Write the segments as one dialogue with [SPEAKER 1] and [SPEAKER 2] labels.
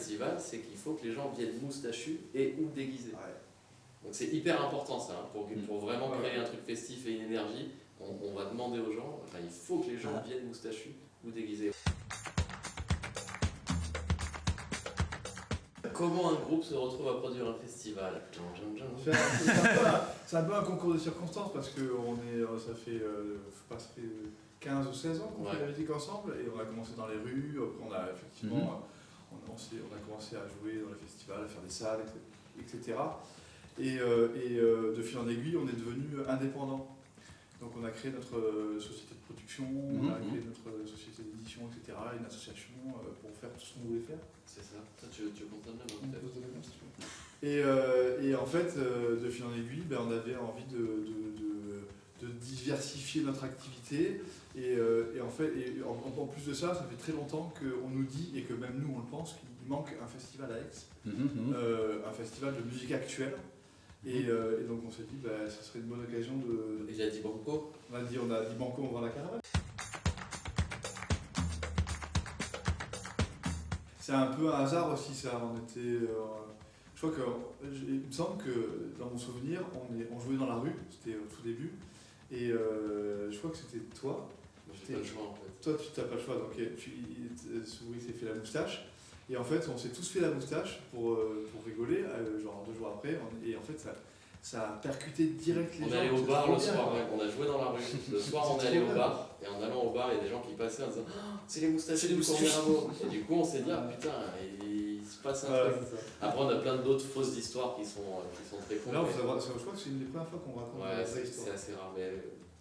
[SPEAKER 1] festival, c'est qu'il faut que les gens viennent moustachus et ou déguisés.
[SPEAKER 2] Ouais.
[SPEAKER 1] Donc c'est hyper important ça, hein, pour vraiment créer un truc festif et une énergie. On va demander aux gens, enfin, il faut que les gens viennent moustachus ou déguisés. Comment un groupe se retrouve à produire un festival?
[SPEAKER 2] C'est un peu un concours de circonstances parce que ça fait 15 ou 16 ans qu'on fait la musique ensemble et on a commencé dans les rues, après on a effectivement on a commencé à jouer dans les festivals, à faire des salles, etc. Et de fil en aiguille, on est devenu indépendant. Donc on a créé notre société de production, on a créé notre société d'édition, etc., une association pour faire tout ce qu'on voulait faire.
[SPEAKER 1] C'est ça. Toi, tu comptes même
[SPEAKER 2] Et en fait, de fil en aiguille, on avait envie de diversifier notre activité. Et en plus de ça, ça fait très longtemps qu'on nous dit, et que même nous on le pense, qu'il manque un festival à Aix, un festival de musique actuelle. Et donc on s'est dit, ça serait une bonne occasion de...
[SPEAKER 1] Et il a dit Banco.
[SPEAKER 2] On a dit Banco, on vend la caravane. C'est un peu un hasard aussi ça, je crois il me semble que dans mon souvenir, on jouait dans la rue, c'était au tout début, et je crois que c'était toi.
[SPEAKER 1] J'ai pas le choix en fait.
[SPEAKER 2] Toi tu n'as pas le choix, donc Souris s'est fait la moustache. Et en fait, on s'est tous fait la moustache pour rigoler, genre 2 jours après, et en fait, ça a percuté direct les gens.
[SPEAKER 1] On est allé au bar le soir, on a joué dans la rue. Le soir, on est allé au bar, et en allant au bar, il y a des gens qui passaient en disant c'est les moustaches du Cormirabeau. Et du coup, on s'est dit putain, il se passe un truc. Après, on a plein d'autres fausses histoires qui sont très cool.
[SPEAKER 2] Là, je crois que c'est une des premières fois qu'on raconte la vraie histoire.
[SPEAKER 1] C'est assez rare, mais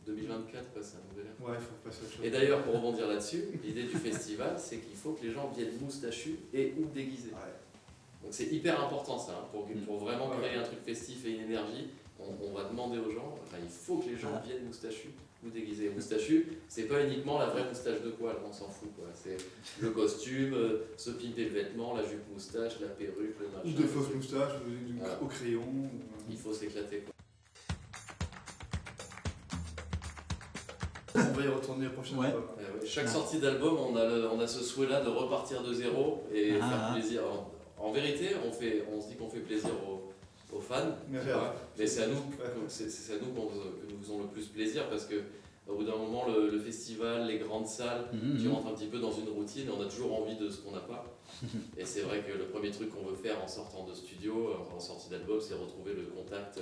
[SPEAKER 1] 2024, c'est un nouvel ère.
[SPEAKER 2] Ouais, il faut passer à autre chose.
[SPEAKER 1] Et d'ailleurs, pour rebondir là-dessus, l'idée du festival, c'est qu'il faut que les gens viennent moustachus et ou déguisés.
[SPEAKER 2] Ouais.
[SPEAKER 1] Donc c'est hyper important ça, hein, pour vraiment créer un truc festif et une énergie. On va demander aux gens, il faut que les gens viennent moustachus ou déguisés. Moustachu, c'est pas uniquement la vraie moustache de poil, on s'en fout quoi. C'est le costume, se pimper le vêtement, la jupe moustache, la perruque, le machin.
[SPEAKER 2] Ou des fausses moustaches, au crayon.
[SPEAKER 1] Il faut s'éclater quoi.
[SPEAKER 2] On va y retourner la prochaine fois.
[SPEAKER 1] Chaque sortie d'album, on a ce souhait-là de repartir de zéro et faire plaisir. En vérité, on se dit qu'on fait plaisir aux fans, mais c'est à nous, c'est à nous que nous faisons le plus plaisir parce que au bout d'un moment, le festival, les grandes salles, tu rentres un petit peu dans une routine et on a toujours envie de ce qu'on n'a pas. Et c'est vrai que le premier truc qu'on veut faire en sortant de studio, en sortie d'album, c'est retrouver le contact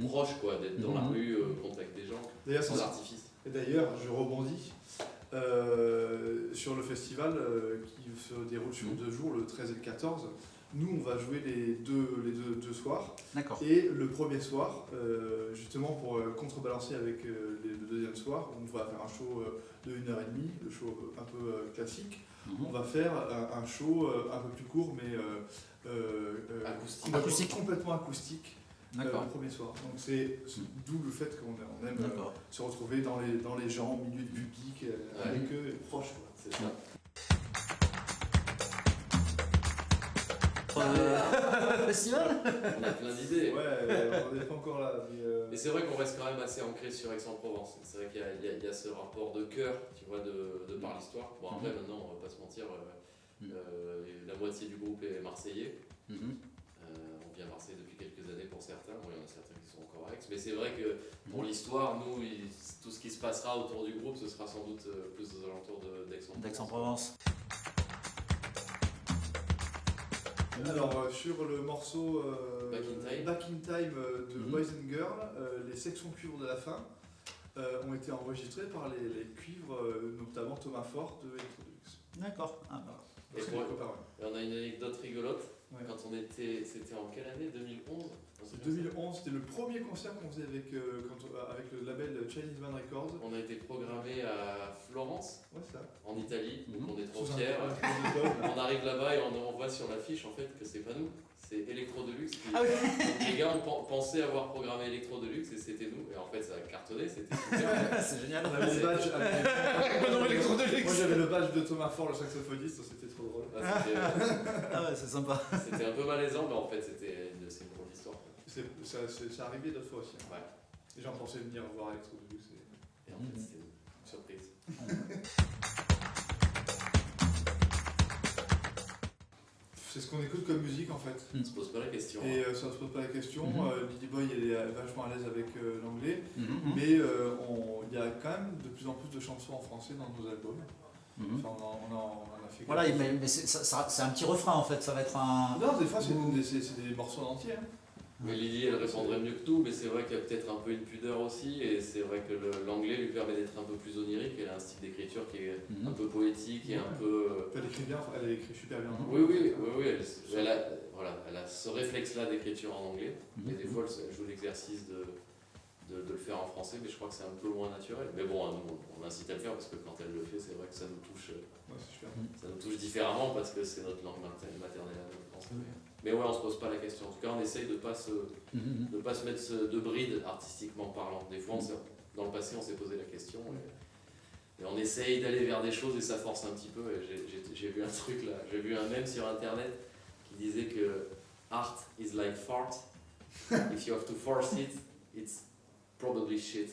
[SPEAKER 1] proche, quoi, d'être dans la rue, au contact des gens, sans artifice.
[SPEAKER 2] Et d'ailleurs, je rebondis sur le festival qui se déroule sur 2 jours, le 13 et le 14. Nous, on va jouer les deux soirs.
[SPEAKER 3] D'accord.
[SPEAKER 2] Et le premier soir, justement pour contrebalancer avec le deuxième soir, on va faire un show de 1h30, le show un peu classique. On va faire un show un peu plus court, mais
[SPEAKER 1] acoustique.
[SPEAKER 2] Complètement acoustique. Le premier soir. Donc c'est d'où le fait qu'on aime se retrouver dans les gens, au milieu du public, avec eux, proches.
[SPEAKER 1] C'est ça.
[SPEAKER 3] Festival.
[SPEAKER 1] On a plein d'idées.
[SPEAKER 2] Ouais, on n'est pas encore là.
[SPEAKER 1] Mais c'est vrai qu'on reste quand même assez ancré sur Aix-en-Provence. C'est vrai qu'il y a ce rapport de cœur, tu vois, de par l'histoire. Bon après maintenant, on va pas se mentir, la moitié du groupe est marseillais. On vient à Marseille depuis quelques années pour certains, il y en a certains qui sont encore à Aix, mais c'est vrai que pour l'histoire, nous, tout ce qui se passera autour du groupe, ce sera sans doute plus aux alentours d'Aix-en-Provence.
[SPEAKER 2] Alors sur le morceau Back in Time de Boys and Girls, les sections cuivres de la fin ont été enregistrées par les cuivres, notamment Thomas Fort de Electrodux.
[SPEAKER 3] D'accord.
[SPEAKER 1] Et on a une anecdote rigolote. Quand c'était en quelle année? 2011?
[SPEAKER 2] 2011, c'était le premier concert qu'on faisait avec le label Chinese Van Records.
[SPEAKER 1] On a été programmé à Florence, en Italie, donc on est trop fiers. On arrive là-bas et on voit sur l'affiche en fait que c'est pas nous, c'est Electro Deluxe. Donc les gars ont pensé avoir programmé Electro Deluxe et c'était nous. Et en fait ça a cartonné, c'était super.
[SPEAKER 3] C'est génial.
[SPEAKER 2] On avait le badge Moi j'avais le badge de Thomas Fort, le saxophoniste, c'était trop drôle.
[SPEAKER 3] C'est sympa.
[SPEAKER 1] C'était un peu malaisant, mais en fait c'est une drôle d'histoire.
[SPEAKER 2] C'est arrivé d'autres fois aussi.
[SPEAKER 1] Ouais.
[SPEAKER 2] Les gens pensaient venir voir Electro Deluxe.
[SPEAKER 1] Et en fait c'était une surprise.
[SPEAKER 2] c'est ce qu'on écoute comme musique en fait.
[SPEAKER 1] On se pose pas la question.
[SPEAKER 2] Et ça ne se pose pas la question. Lady Boy, elle est vachement à l'aise avec l'anglais, mais il y a quand même de plus en plus de chansons en français dans nos albums. Enfin, on en a fait.
[SPEAKER 3] Voilà, mais c'est un petit refrain en fait, ça va être un.
[SPEAKER 2] Non, des fois c'est des morceaux entiers. Hein.
[SPEAKER 1] Mais Lily, elle répondrait mieux que tout, mais c'est vrai qu'il y a peut-être un peu une pudeur aussi, et c'est vrai que l'anglais lui permet d'être un peu plus onirique. Elle a un style d'écriture qui est un peu poétique et un peu.
[SPEAKER 2] Elle écrit bien, elle écrit super bien.
[SPEAKER 1] Oui, elle a ce réflexe-là d'écriture en anglais, et des fois elle joue l'exercice de le faire en français, mais je crois que c'est un peu moins naturel. Mais bon, on incite à le faire parce que quand elle le fait, c'est vrai que ça nous touche, ça nous touche différemment parce que c'est notre langue maternelle à nous, français. Mais ouais, on se pose pas la question. En tout cas, on essaye de pas se mettre de bride artistiquement parlant. Des fois, dans le passé, on s'est posé la question et on essaye d'aller vers des choses et ça force un petit peu. Et j'ai vu un truc là, j'ai vu un mème sur internet qui disait que art is like fart. If you have to force it, it's probably shit.